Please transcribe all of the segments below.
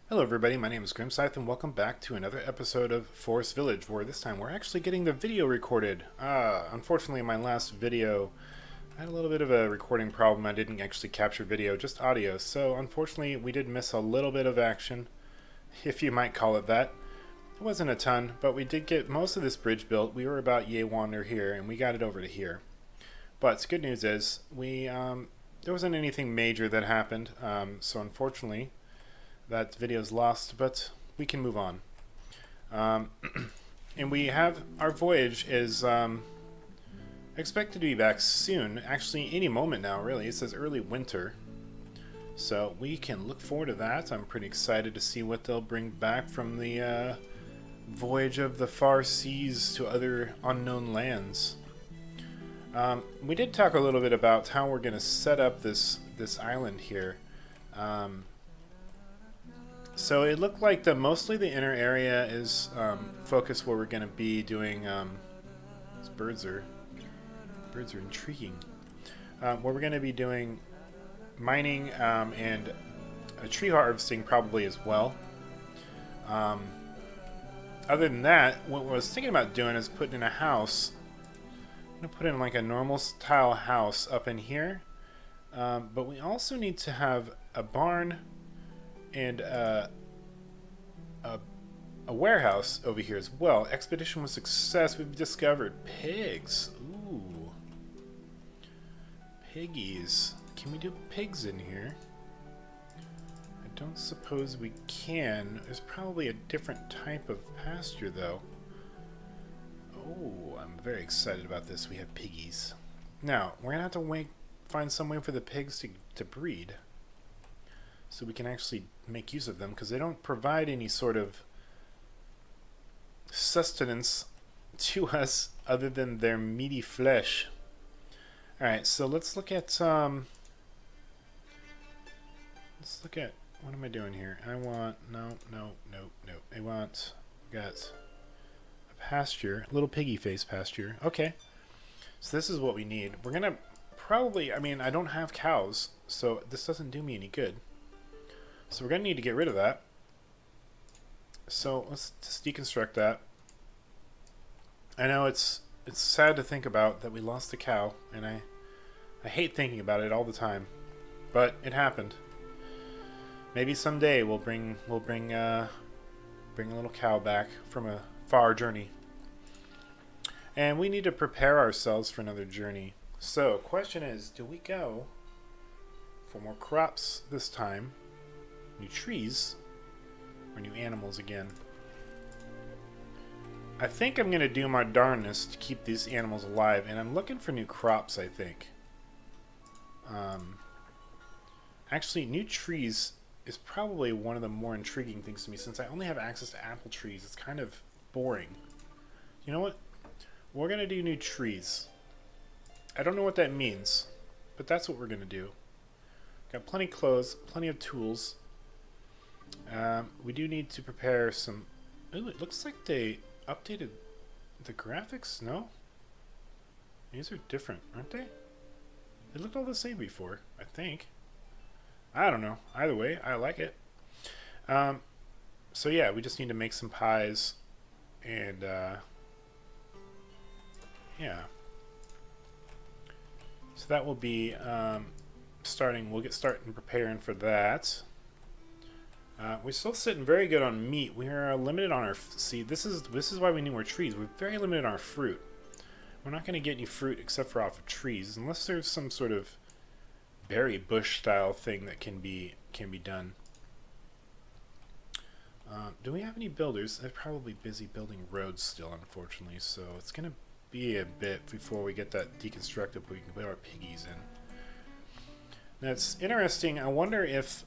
Hello everybody, my name is Grimscythe and welcome back to another episode of Forest Village, where this time we're actually getting the video recorded. Unfortunately in my last video I had a little bit of a recording problem. I didn't actually capture video, just audio, so unfortunately we did miss a little bit of action, if you might call it that. It wasn't a ton, but we did get most of this bridge built. We were about yay wander here and we got it over to here. But the good news is there wasn't anything major that happened, so unfortunately that video's lost, but we can move on. Um, and we have our voyage is expected to be back soon. Actually, any moment now, really. It says early winter, so we can look forward to that. I'm pretty excited to see what they'll bring back from the voyage of the far seas to other unknown lands. We did talk a little bit about how we're going to set up this island here. So it looked like mostly the inner area is focused where we're going to be doing. These birds are intriguing. Where we're going to be doing mining and tree harvesting probably as well. Other than that, what I was thinking about doing is putting in a house. I'm going to put in like a normal style house up in here, but we also need to have a barn and a warehouse over here as well. Expedition was a success. We've discovered pigs. Ooh. Piggies. Can we do pigs in here? I don't suppose we can. There's probably a different type of pasture though. Oh, I'm very excited about this. We have piggies. Now, we're going to have to find some way for the pigs to breed, so we can actually make use of them, because they don't provide any sort of sustenance to us other than their meaty flesh. Alright, so let's look at what am I doing here? I want no. I want got a pasture, a little piggy face pasture. Okay. So this is what we need. We're gonna probably, I don't have cows, so this doesn't do me any good. So we're going to need to get rid of that. So let's just deconstruct that. I know it's sad to think about that we lost the cow, and I hate thinking about it all the time, but it happened. Maybe someday we'll bring a little cow back from a far journey. And we need to prepare ourselves for another journey. So, question is, do we go for more crops this time? New trees, or new animals again? I think I'm going to do my darnest to keep these animals alive, and I'm looking for new crops, I think. Actually, new trees is probably one of the more intriguing things to me, since I only have access to apple trees. It's kind of boring. You know what? We're going to do new trees. I don't know what that means, but that's what we're going to do. Got plenty of clothes, plenty of tools. We do need to prepare some. Ooh, it looks like they updated the graphics. No, these are different, aren't they? They looked all the same before, I think. I don't know. Either way, I like it. So yeah, we just need to make some pies, and yeah. So that will be starting. We'll get started preparing for that. We're still sitting very good on meat. We are limited on our. See, this is why we need more trees. We're very limited on our fruit. We're not going to get any fruit except for off of trees, unless there's some sort of berry bush style thing that can be done. Do we have any builders? They're probably busy building roads still, unfortunately. So it's going to be a bit before we get that deconstructed, but we can put our piggies in. That's interesting. I wonder if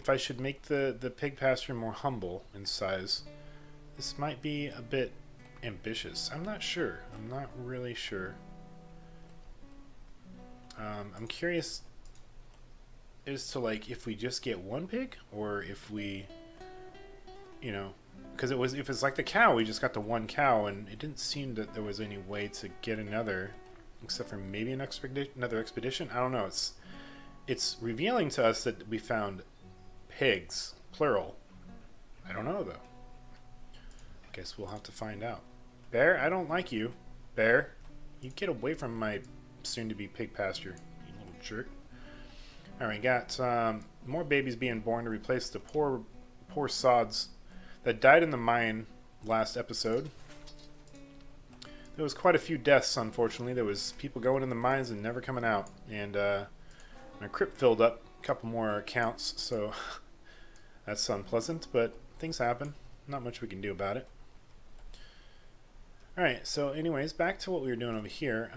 I should make the pig pasture more humble in size. This might be a bit ambitious. I'm not sure. I'm not really sure. I'm curious as to, like, if we just get one pig, or if we, because if it's like the cow, we just got the one cow, and it didn't seem that there was any way to get another, except for maybe another expedition. I don't know. It's revealing to us that we found pigs? Plural. I don't know, though. Guess we'll have to find out. Bear, I don't like you. Bear, you get away from my soon-to-be pig pasture, you little jerk. Alright, we got more babies being born to replace the poor sods that died in the mine last episode. There was quite a few deaths, unfortunately. There was people going in the mines and never coming out. And my crypt filled up, a couple more accounts, so that's unpleasant, but things happen. Not much we can do about it. Alright, so anyways, back to what we were doing over here.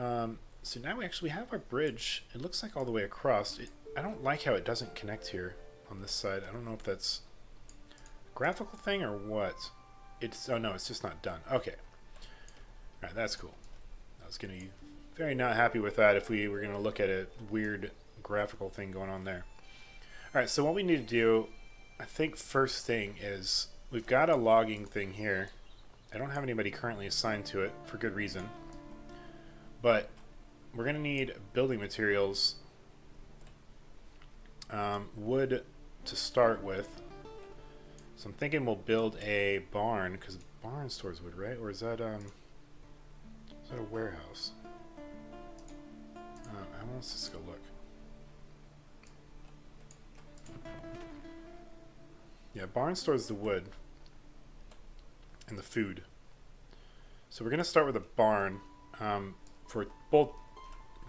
So now we actually have our bridge. It looks like all the way across. I don't like how it doesn't connect here on this side. I don't know if that's a graphical thing or what. Oh no, it's just not done. Okay. Alright, that's cool. I was going to be very not happy with that if we were going to look at a weird graphical thing going on there. Alright, so what we need to do, I think first thing is, we've got a logging thing here. I don't have anybody currently assigned to it, for good reason. But we're going to need building materials, wood to start with. So I'm thinking we'll build a barn, because barn stores wood, right? Or is that a warehouse? Let's just go look. Yeah, barn stores the wood and the food. So we're going to start with a barn for both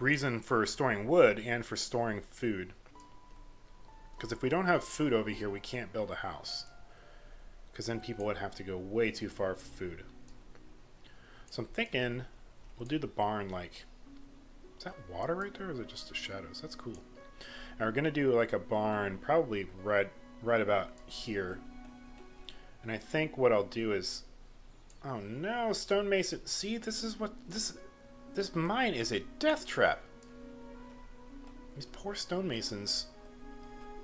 reason for storing wood and for storing food. Because if we don't have food over here, we can't build a house. Because then people would have to go way too far for food. So I'm thinking we'll do the barn like... Is that water right there, or is it just the shadows? That's cool. And we're going to do like a barn probably right about here. And I think what I'll do is... Oh no, stonemason. See, this is what... This mine is a death trap. These poor stonemasons.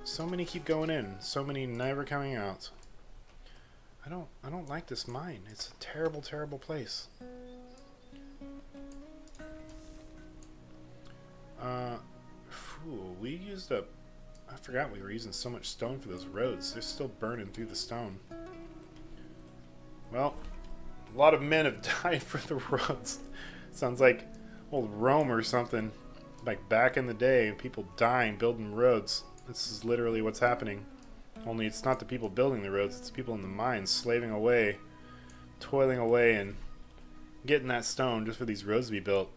So many keep going in. So many never coming out. I don't like this mine. It's a terrible, terrible place. We used up... I forgot we were using so much stone for those roads. They're still burning through the stone. Well, a lot of men have died for the roads. Sounds like old Rome or something. Like back in the day, people dying building roads. This is literally what's happening. Only it's not the people building the roads, it's the people in the mines slaving away, toiling away, and getting that stone just for these roads to be built.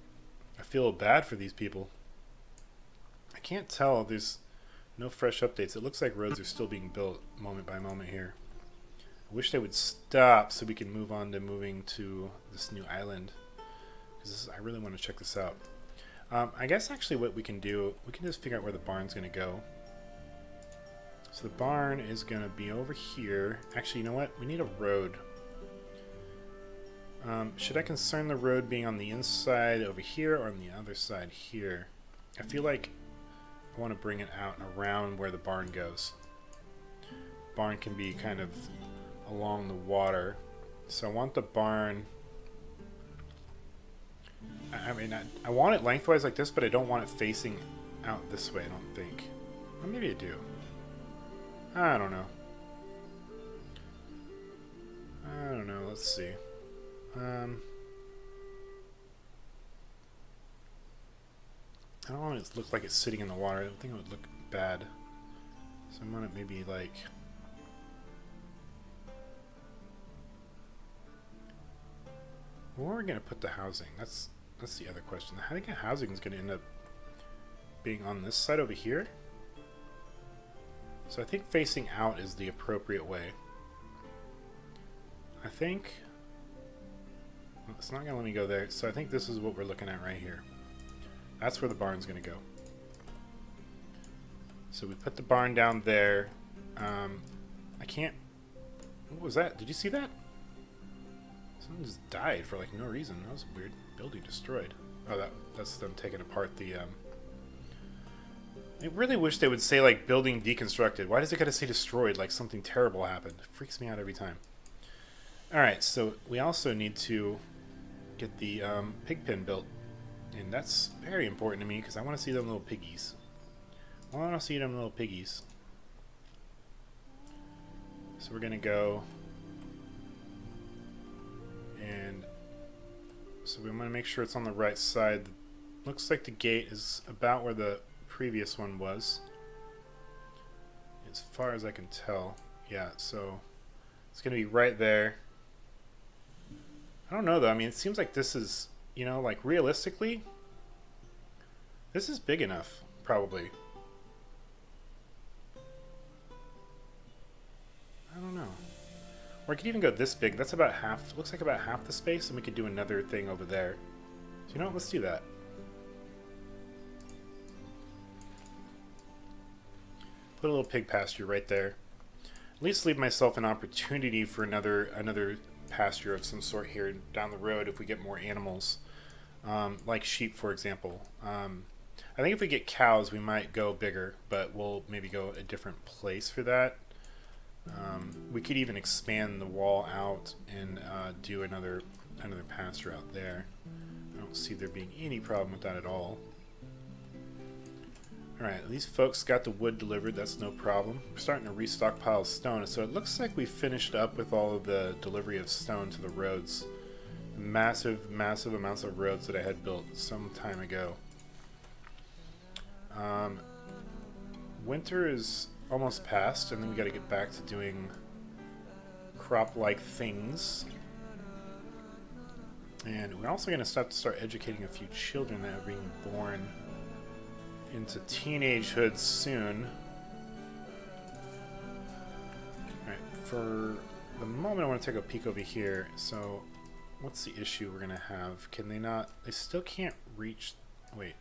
I feel bad for these people. I can't tell. There's no fresh updates. It looks like roads are still being built moment by moment here. I wish they would stop so we can move on to moving to this new island. Because I really want to check this out. I guess actually what we can do, we can just figure out where the barn's going to go. So the barn is going to be over here. Actually, you know what? We need a road. Should I concern the road being on the inside over here or on the other side here? I feel like I want to bring it out and around where the barn goes. Barn can be kind of along the water. So I want the barn... I mean, I want it lengthwise like this, but I don't want it facing out this way, I don't think. Or maybe I do. I don't know. I don't know, let's see. I don't want it to look like it's sitting in the water. I don't think it would look bad. So I want it maybe like... Where are we going to put the housing? That's the other question. I think the housing is going to end up being on this side over here. So I think facing out is the appropriate way. I think... Well, it's not going to let me go there. So I think this is what we're looking at right here. That's where the barn's going to go. So we put the barn down there. I can't... What was that? Did you see that? Someone just died for like no reason. That was weird. Building destroyed. Oh, that's them taking apart the... I really wish they would say like building deconstructed. Why does it gotta say destroyed like something terrible happened? It freaks me out every time. Alright, so we also need to get the pig pen built. And that's very important to me because I want to see them little piggies. I want to see them little piggies. So we're gonna go, and so we want to make sure it's on the right side. Looks like the gate is about where the previous one was, as far as I can tell. Yeah, so it's gonna be right there. I don't know though. I mean, it seems like this is, you know, like realistically, this is big enough, probably. I don't know. Or I could even go this big. That's about half. Looks like about half the space, and we could do another thing over there. So you know what? Let's do that. Put a little pig pasture right there. At least leave myself an opportunity for another pasture of some sort here down the road if we get more animals, like sheep, for example. I think if we get cows, we might go bigger, but we'll maybe go a different place for that. We could even expand the wall out and do another pasture out there. I don't see there being any problem with that at all. Alright, these folks got the wood delivered, that's no problem. We're starting to restockpile stone, so it looks like we finished up with all of the delivery of stone to the roads. Massive, massive amounts of roads that I had built some time ago. Winter is almost past, and then we gotta get back to doing crop-like things. And we're also gonna start educating a few children that are being born into teenagehood soon. Alright, for the moment I want to take a peek over here. So, what's the issue we're gonna have? Can they not? They still can't reach. Wait.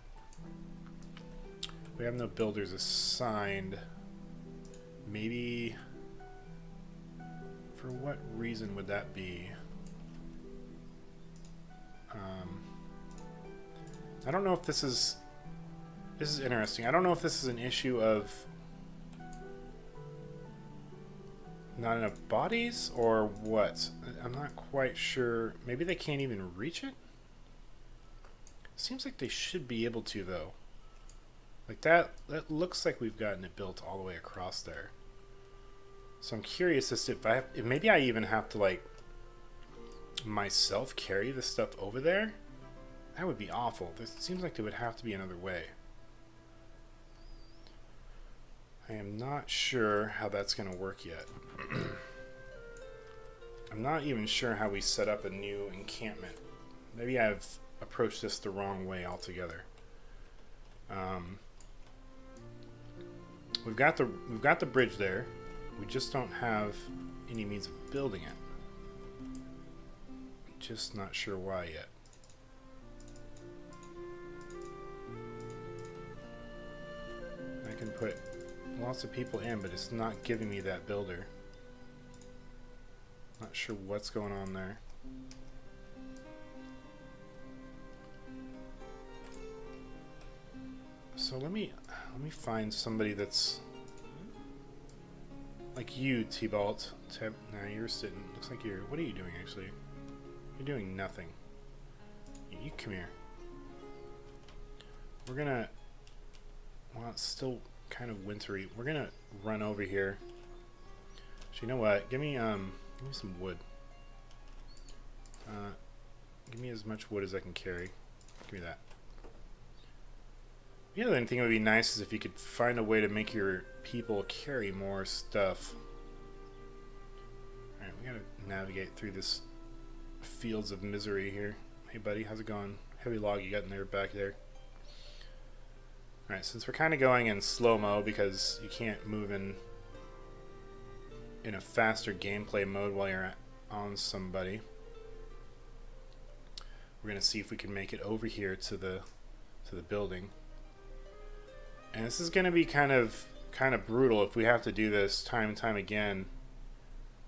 We have no builders assigned. Maybe. For what reason would that be? I don't know if this is. This is interesting. I don't know if this is an issue of not enough bodies or what. I'm not quite sure. Maybe they can't even reach it? Seems like they should be able to, though. Like that looks like we've gotten it built all the way across there. So I'm curious as to if maybe I even have to, like, myself carry this stuff over there? That would be awful. It seems like there would have to be another way. I am not sure how that's going to work yet. I'm not even sure how we set up a new encampment. Maybe I've approached this the wrong way altogether. We've got the bridge there. We just don't have any means of building it. Just not sure why yet. I can put lots of people in, but it's not giving me that builder. Not sure what's going on there. So let me find somebody that's like you, T-Balt. Now you're sitting. Looks like you're. What are you doing actually? You're doing nothing. You come here. We're gonna. Well, it's still kind of wintry. We're gonna run over here. So you know what? Give me some wood. Give me as much wood as I can carry. Give me that. The other thing that would be nice is if you could find a way to make your people carry more stuff. Alright, we gotta navigate through this fields of misery here. Hey buddy, how's it going? Heavy log you got in there back there. Alright, since we're kind of going in slow-mo because you can't move in a faster gameplay mode while you're on somebody, we're going to see if we can make it over here to the building. And this is going to be kind of brutal if we have to do this time and time again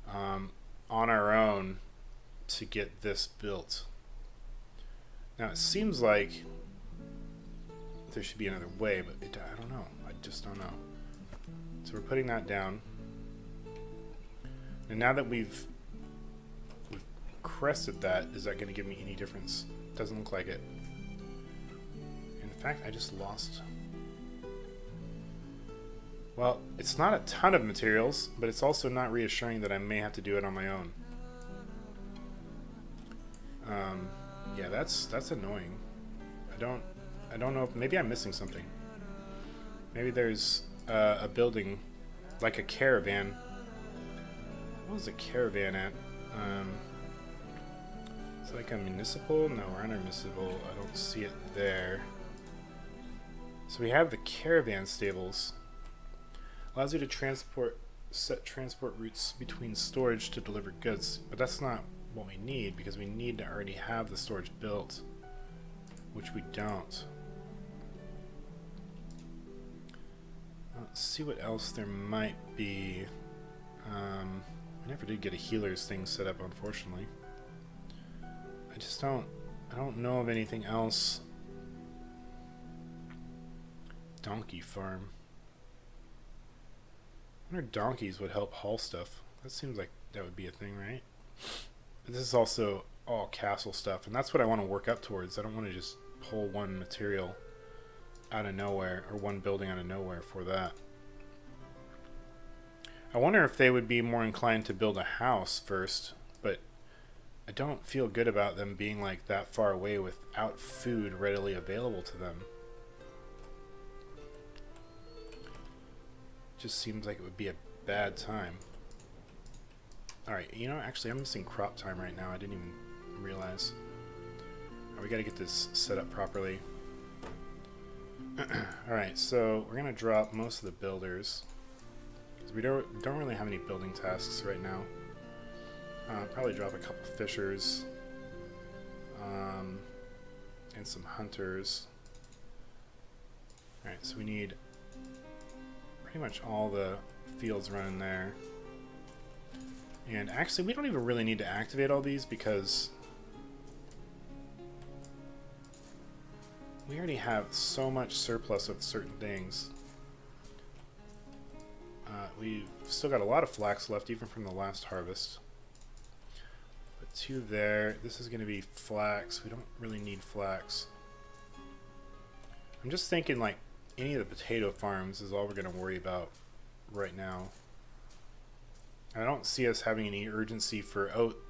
on our own to get this built. Now it seems like there should be another way, but I don't know. I just don't know. So we're putting that down. And now that we've crested that, is that going to give me any difference? Doesn't look like it. In fact, I just lost. Well, it's not a ton of materials, but it's also not reassuring that I may have to do it on my own. Yeah, that's annoying. I don't know if maybe I'm missing something. Maybe there's a building, like a caravan. What was a caravan at? It's like a municipal? No, we're under municipal. I don't see it there. So we have the caravan stables. Allows you to set transport routes between storage to deliver goods, but that's not what we need because we need to already have the storage built, which we don't. Let's see what else there might be. I never did get a healer's thing set up, unfortunately. I don't know of anything else. Donkey farm. I wonder if donkeys would help haul stuff. That seems like that would be a thing, right? But this is also all castle stuff, and that's what I want to work up towards. I don't want to just pull one material out of nowhere, or one building out of nowhere for that. I wonder if they would be more inclined to build a house first, but I don't feel good about them being like that far away without food readily available to them. Just seems like it would be a bad time. Alright, you know, actually I'm missing crop time right now. I didn't even realize. Right, we gotta get this set up properly. Alright, so we're gonna drop most of the builders. We don't really have any building tasks right now. Probably drop a couple fishers. And some hunters. Alright, so we need pretty much all the fields running there. And actually, we don't even really need to activate all these because we already have so much surplus of certain things. We've still got a lot of flax left, even from the last harvest. But 2 there. This is going to be flax. We don't really need flax. I'm just thinking like any of the potato farms is all we're going to worry about right now. I don't see us having any urgency for oat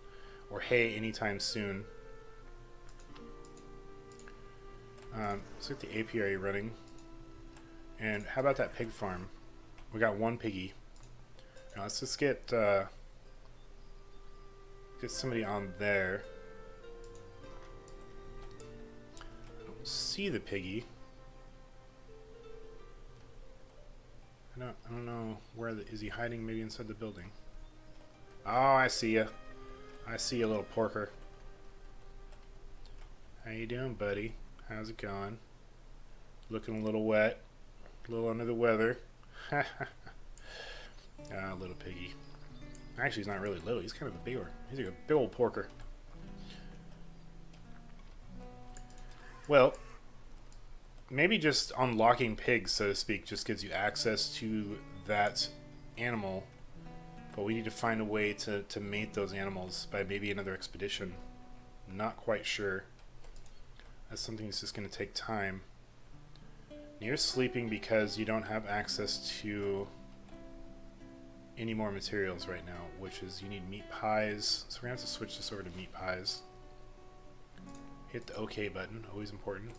or hay anytime soon. Let's get the apiary running. And how about that pig farm? We got 1 piggy. Now let's just get somebody on there. I don't see the piggy. I don't know where is he hiding? Maybe inside the building. Oh, I see ya. I see you, little porker. How you doing, buddy? How's it going? Looking a little wet, a little under the weather. Ah, little piggy. Actually, he's not really little. He's kind of a big one. He's like a big old porker. Well, maybe just unlocking pigs, so to speak, just gives you access to that animal. But we need to find a way to mate those animals by maybe another expedition. Not quite sure. That's something that's just going to take time. You're sleeping because you don't have access to any more materials right now, which is you need meat pies. So we're going to have to switch this over to meat pies. Hit the OK button, always important.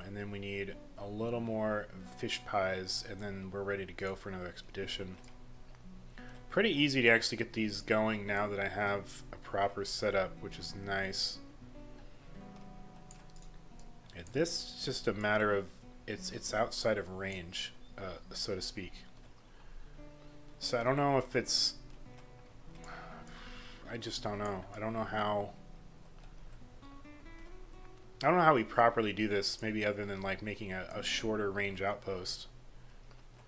And then we need a little more fish pies, and then we're ready to go for another expedition. Pretty easy to actually get these going now that I have a proper setup, which is nice. And this is just a matter of it's outside of range, so to speak. So I don't know if it's. I just don't know. I don't know how we properly do this. Maybe other than like making a shorter range outpost.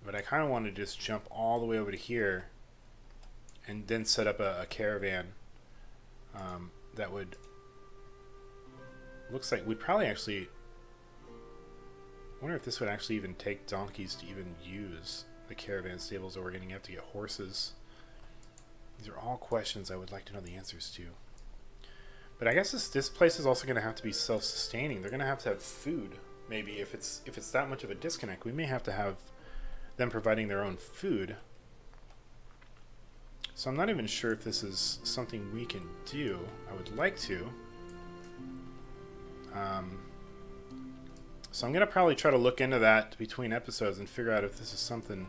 But I kind of want to just jump all the way over to here, and then set up a caravan. That would. Looks like we'd probably actually. I wonder if this would actually even take donkeys to even use the caravan stables, or we're going to have to get horses. These are all questions I would like to know the answers to. But I guess this place is also going to have to be self-sustaining. They're going to have food. Maybe if it's that much of a disconnect, we may have to have them providing their own food. So I'm not even sure if this is something we can do. I would like to. So I'm going to probably try to look into that between episodes and figure out if this is something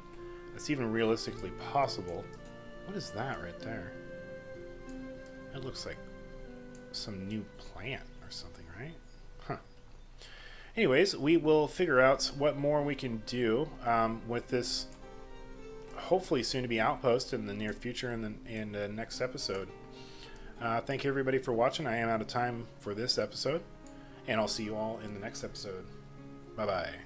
that's even realistically possible. What is that right there? It looks like some new plant or something, right? Huh. Anyways, we will figure out what more we can do with this hopefully soon to be outpost in the near future in the next episode. Thank you everybody for watching. I am out of time for this episode, and I'll see you all in the next episode. Bye bye.